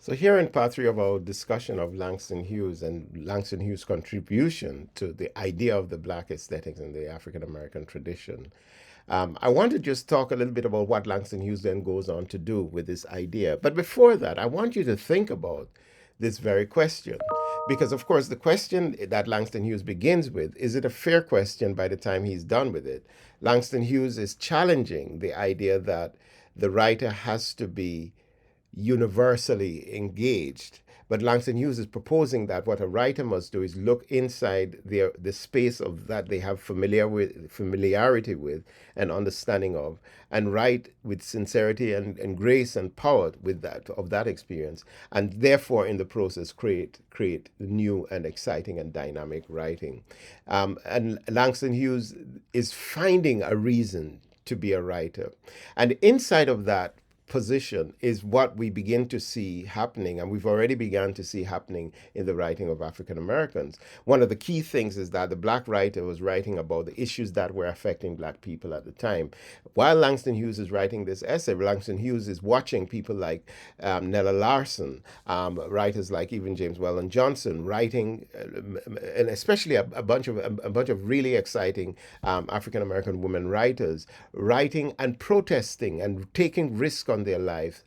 So here in part three of our discussion of Langston Hughes and Langston Hughes' contribution to the idea of the Black aesthetics in the African American tradition, I want to just talk a little bit about what Langston Hughes then goes on to do with this idea. But before that, I want you to think about this very question. Because, of course, the question that Langston Hughes begins with, is it a fair question by the time he's done with it? Langston Hughes is challenging the idea that the writer has to be universally engaged. But Langston Hughes is proposing that what a writer must do is look inside the space of that they have familiarity with and understanding of, and write with sincerity and grace and power with that of that experience, and therefore in the process create new and exciting and dynamic writing. And Langston Hughes is finding a reason to be a writer, and inside of that position is what we begin to see happening, and we've already begun to see happening in the writing of African Americans. One of the key things is that the Black writer was writing about the issues that were affecting Black people at the time. While Langston Hughes is writing this essay, Langston Hughes is watching people like Nella Larson, writers like even James Weldon Johnson, writing, and especially a bunch of really exciting African American women writers, writing and protesting and taking risks on their lives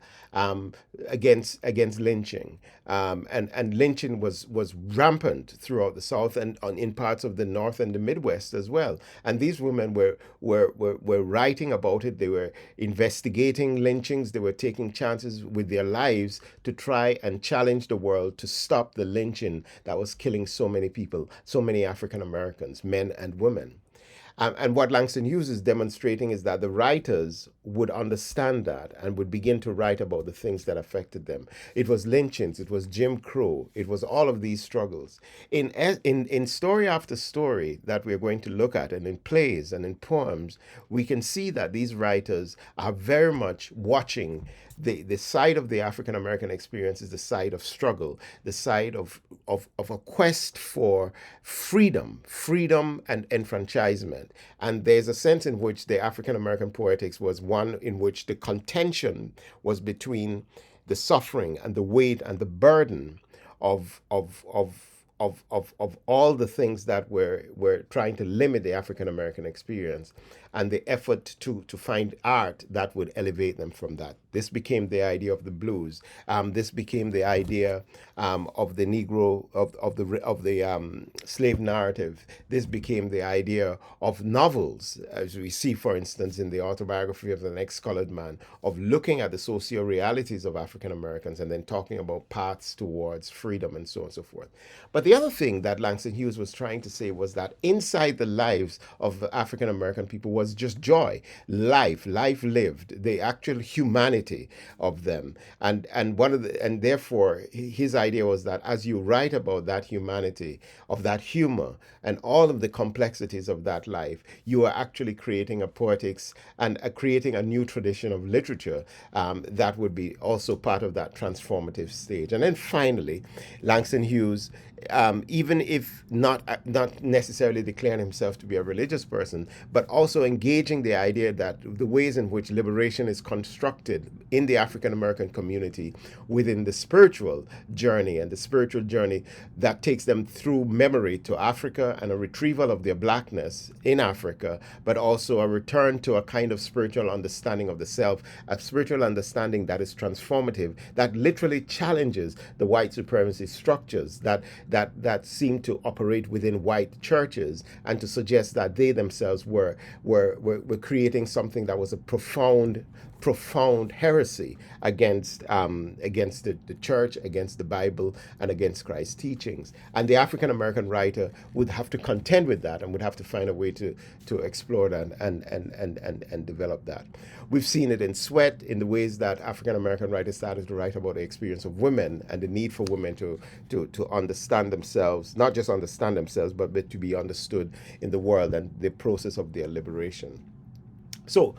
against lynching, and lynching was rampant throughout the South and in parts of the North and the Midwest as well. And these women were writing about it. They were investigating lynchings. They were taking chances with their lives to try and challenge the world to stop the lynching that was killing so many people, so many African Americans, men and women. And what Langston Hughes is demonstrating is that the writers would understand that and would begin to write about the things that affected them. It was lynchings, it was Jim Crow, it was all of these struggles. In story after story that we're going to look at, and in plays and in poems, we can see that these writers are very much watching the side of the African American experience is the side of struggle, the side of a quest for freedom and enfranchisement. And there's a sense in which the African American poetics was one in which the contention was between the suffering and the weight and the burden of all the things that were trying to limit the African American experience, and the effort to find art that would elevate them from that. This became the idea of the blues. This became the idea of the Negro of the slave narrative. This became the idea of novels, as we see, for instance, in the autobiography of the Next Colored Man, of looking at the socio realities of African Americans and then talking about paths towards freedom and so on and so forth. But the other thing that Langston Hughes was trying to say was that inside the lives of African American people was just joy, life lived, the actual humanity of them. And therefore his idea was that as you write about that humanity, of that humor, and all of the complexities of that life, you are actually creating a poetics and creating a new tradition of literature that would be also part of that transformative stage. And then finally, Langston Hughes, even if not necessarily declaring himself to be a religious person, but also engaging the idea that the ways in which liberation is constructed in the African American community within the spiritual journey, and the spiritual journey that takes them through memory to Africa and a retrieval of their blackness in Africa, but also a return to a kind of spiritual understanding of the self, a spiritual understanding that is transformative, that literally challenges the white supremacy structures that seem to operate within white churches, and to suggest that they themselves were creating something that was a profound heresy against the church, against the Bible, and against Christ's teachings. And the African American writer would have to contend with that and would have to find a way to explore that and develop that. We've seen it in Sweat, in the ways that African American writers started to write about the experience of women and the need for women to understand themselves, not just understand themselves, but to be understood in the world, and the process of their liberation. So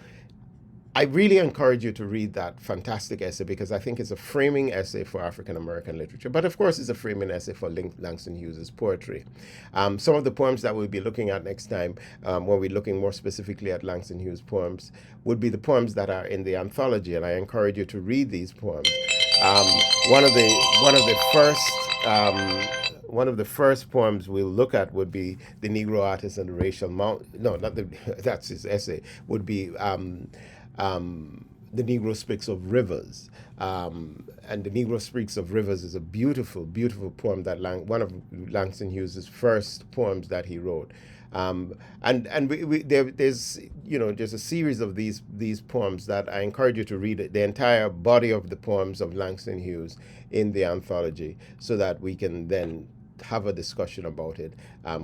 I really encourage you to read that fantastic essay, because I think it's a framing essay for African American literature. But of course, it's a framing essay for Langston Hughes' poetry. Some of the poems that we'll be looking at next time, when we're looking more specifically at Langston Hughes' poems, would be the poems that are in the anthology. And I encourage you to read these poems Um, one of the first one of the first poems we'll look at would be the Negro Artist and the Racial Mount. No, not the. That's his essay. Would be the Negro Speaks of Rivers. And the Negro Speaks of Rivers is a beautiful, beautiful poem that one of Langston Hughes' first poems that he wrote. There's there's a series of these poems that I encourage you to read the entire body of the poems of Langston Hughes in the anthology, so that we can then have a discussion about it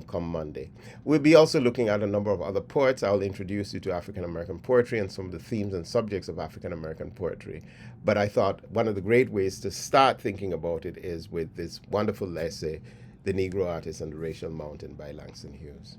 come Monday. We'll be also looking at a number of other poets. I'll introduce you to African American poetry and some of the themes and subjects of African American poetry. But I thought one of the great ways to start thinking about it is with this wonderful essay, The Negro Artist and the Racial Mountain by Langston Hughes.